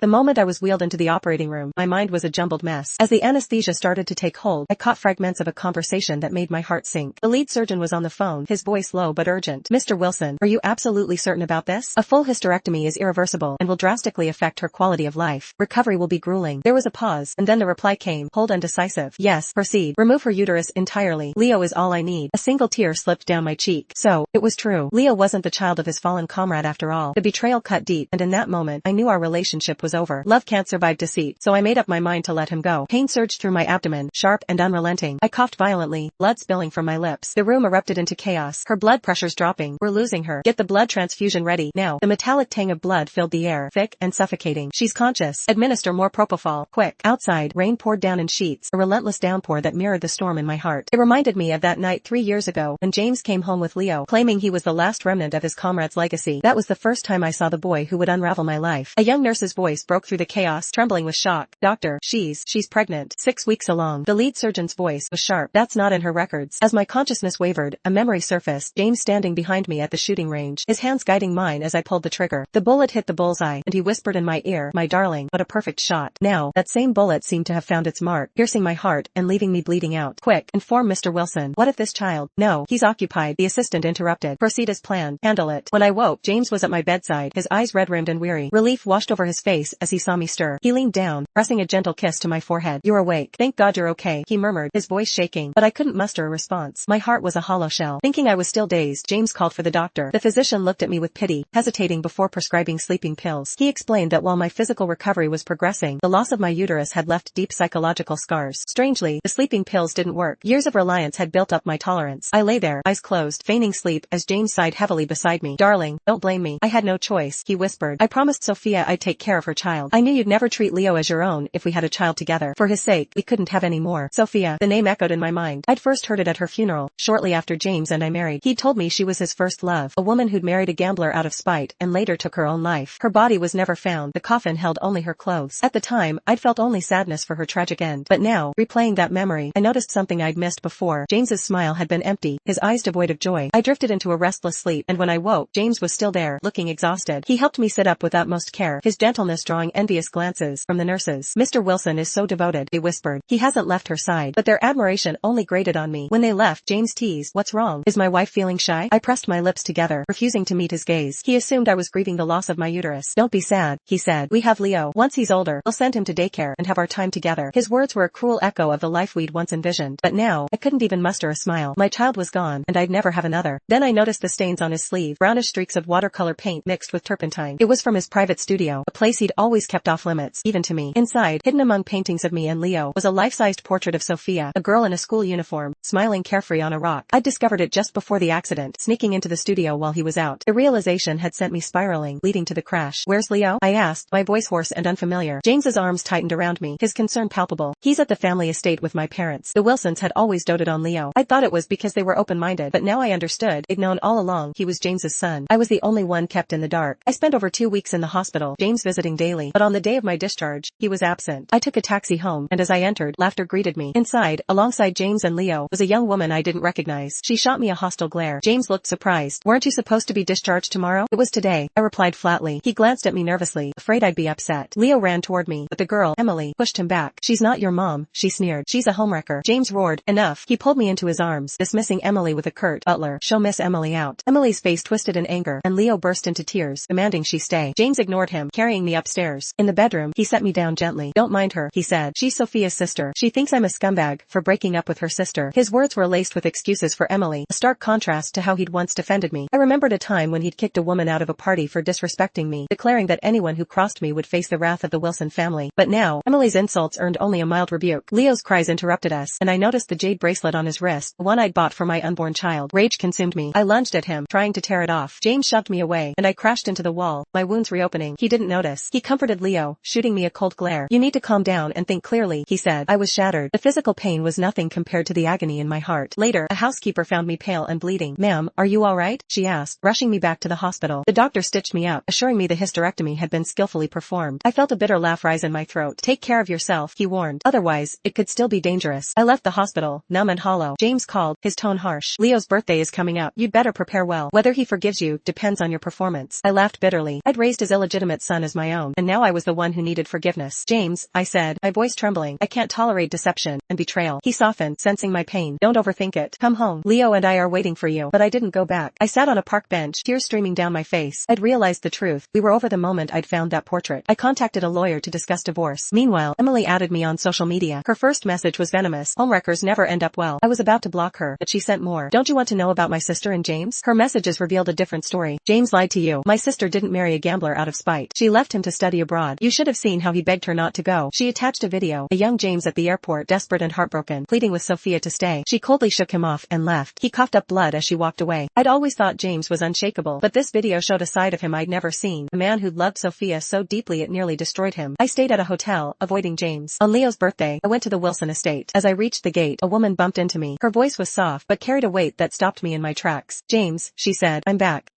The moment I was wheeled into the operating room, my mind was a jumbled mess. As the anesthesia started to take hold, I caught fragments of a conversation that made my heart sink. The lead surgeon was on the phone, his voice low but urgent. "Mr. Wilson, are you absolutely certain about this? A full hysterectomy is irreversible and will drastically affect her quality of life. Recovery will be grueling." There was a pause, and then the reply came, hold undecisive. "Yes, proceed. Remove her uterus entirely. Leo is all I need." A single tear slipped down my cheek. So, it was true. Leo wasn't the child of his fallen comrade after all. The betrayal cut deep, and in that moment, I knew our relationship was over. Love can't survive deceit, so I made up my mind to let him go. Pain surged through my abdomen, sharp and unrelenting. I coughed violently, blood spilling from my lips. The room erupted into chaos. Her blood pressure's dropping. "We're losing her. Get the blood transfusion ready, now." The metallic tang of blood filled the air, thick and suffocating. "She's conscious. Administer more propofol. Quick." Outside, rain poured down in sheets, a relentless downpour that mirrored the storm in my heart. It reminded me of that night 3 years ago, when James came home with Leo, claiming he was the last remnant of his comrade's legacy. That was the first time I saw the boy who would unravel my life. A young nurse's voice broke through the chaos, trembling with shock. "Doctor, she's pregnant. 6 weeks along." The lead surgeon's voice was sharp. "That's not in her records." As my consciousness wavered, a memory surfaced, James standing behind me at the shooting range, his hands guiding mine as I pulled the trigger. The bullet hit the bullseye, and he whispered in my ear, "My darling, what a perfect shot." Now, that same bullet seemed to have found its mark, piercing my heart and leaving me bleeding out. "Quick, inform Mr. Wilson. What if this child—" "No, he's occupied," the assistant interrupted. "Proceed as planned. Handle it." When I woke, James was at my bedside, his eyes red-rimmed and weary. Relief washed over his face as he saw me stir. He leaned down, pressing a gentle kiss to my forehead. "You're awake. Thank God you're okay," he murmured, his voice shaking. But I couldn't muster a response. My heart was a hollow shell. Thinking I was still dazed, James called for the doctor. The physician looked at me with pity, hesitating before prescribing sleeping pills. He explained that while my physical recovery was progressing, the loss of my uterus had left deep psychological scars. Strangely, the sleeping pills didn't work. Years of reliance had built up my tolerance. I lay there, eyes closed, feigning sleep as James sighed heavily beside me. "Darling, don't blame me. I had no choice," he whispered. "I promised Sophia I'd take care of her child. I knew you'd never treat Leo as your own if we had a child together. For his sake, we couldn't have any more." Sophia, the name echoed in my mind. I'd first heard it at her funeral, shortly after James and I married. He'd told me she was his first love, a woman who'd married a gambler out of spite and later took her own life. Her body was never found. The coffin held only her clothes. At the time, I'd felt only sadness for her tragic end. But now, replaying that memory, I noticed something I'd missed before. James's smile had been empty, his eyes devoid of joy. I drifted into a restless sleep, and when I woke, James was still there, looking exhausted. He helped me sit up with utmost care, his gentleness drawing envious glances from the nurses. "Mr. Wilson is so devoted," they whispered. "He hasn't left her side." But their admiration only grated on me. When they left, James teased, "What's wrong? Is my wife feeling shy?" I pressed my lips together, refusing to meet his gaze. He assumed I was grieving the loss of my uterus. "Don't be sad," he said. "We have Leo. Once he's older, we'll send him to daycare and have our time together." His words were a cruel echo of the life we'd once envisioned. But now, I couldn't even muster a smile. My child was gone, and I'd never have another. Then I noticed the stains on his sleeve, brownish streaks of watercolor paint mixed with turpentine. It was from his private studio, a place he'd always kept off limits, even to me. Inside, hidden among paintings of me and Leo, was a life-sized portrait of Sophia, a girl in a school uniform, smiling carefree on a rock. I'd discovered it just before the accident, sneaking into the studio while he was out. The realization had sent me spiraling, leading to the crash. "Where's Leo?" I asked, my voice hoarse and unfamiliar. James's arms tightened around me, his concern palpable. "He's at the family estate with my parents." The Wilsons had always doted on Leo. I thought it was because they were open-minded, but now I understood. They'd known all along he was James's son. I was the only one kept in the dark. I spent over 2 weeks in the hospital, James visiting daily, but on the day of my discharge, he was absent. I took a taxi home, and as I entered, laughter greeted me. Inside, alongside James and Leo, was a young woman I didn't recognize. She shot me a hostile glare. James looked surprised. "Weren't you supposed to be discharged tomorrow?" "It was today," I replied flatly. He glanced at me nervously, afraid I'd be upset. Leo ran toward me, but the girl, Emily, pushed him back. "She's not your mom," she sneered. "She's a homewrecker." James roared, "Enough." He pulled me into his arms, dismissing Emily with a curt, "Butler, show Miss Emily out." Emily's face twisted in anger, and Leo burst into tears, demanding she stay. James ignored him, carrying me upstairs. In the bedroom, he set me down gently. "Don't mind her," he said. "She's Sophia's sister. She thinks I'm a scumbag for breaking up with her sister." His words were laced with excuses for Emily, a stark contrast to how he'd once defended me. I remembered a time when he'd kicked a woman out of a party for disrespecting me, declaring that anyone who crossed me would face the wrath of the Wilson family. But now, Emily's insults earned only a mild rebuke. Leo's cries interrupted us, and I noticed the jade bracelet on his wrist, the one I'd bought for my unborn child. Rage consumed me. I lunged at him, trying to tear it off. James shoved me away, and I crashed into the wall, my wounds reopening. He didn't notice. He comforted Leo, shooting me a cold glare. "You need to calm down and think clearly," he said. I was shattered. The physical pain was nothing compared to the agony in my heart. Later, a housekeeper found me pale and bleeding. "Ma'am, are you all right?" she asked, rushing me back to the hospital. The doctor stitched me up, assuring me the hysterectomy had been skillfully performed. I felt a bitter laugh rise in my throat. "Take care of yourself," he warned. "Otherwise, it could still be dangerous." I left the hospital, numb and hollow. James called, his tone harsh. "Leo's birthday is coming up. You'd better prepare well. Whether he forgives you depends on your performance." I laughed bitterly. I'd raised his illegitimate son as my own. room, and now I was the one who needed forgiveness. James, I said, my voice trembling. I can't tolerate deception and betrayal. He softened, sensing my pain. Don't overthink it. Come home. Leo and I are waiting for you. But I didn't go back. I sat on a park bench, tears streaming down my face. I'd realized the truth. We were over the moment I'd found that portrait. I contacted a lawyer to discuss divorce. Meanwhile, Emily added me on social media. Her first message was venomous. Homewreckers never end up well. I was about to block her, but she sent more. Don't you want to know about my sister and James? Her messages revealed a different story. James lied to you. My sister didn't marry a gambler out of spite. She left him to study abroad. You should have seen how he begged her not to go. She attached a video. A young James at the airport, desperate and heartbroken, pleading with Sophia to stay. She coldly shook him off and left. He coughed up blood as she walked away. I'd always thought James was unshakable, but this video showed a side of him I'd never seen. A man who'd loved Sophia so deeply it nearly destroyed him. I stayed at a hotel, avoiding James. On Leo's birthday, I went to the Wilson estate. As I reached the gate, a woman bumped into me. Her voice was soft but carried a weight that stopped me in my tracks. James, she said, I'm back.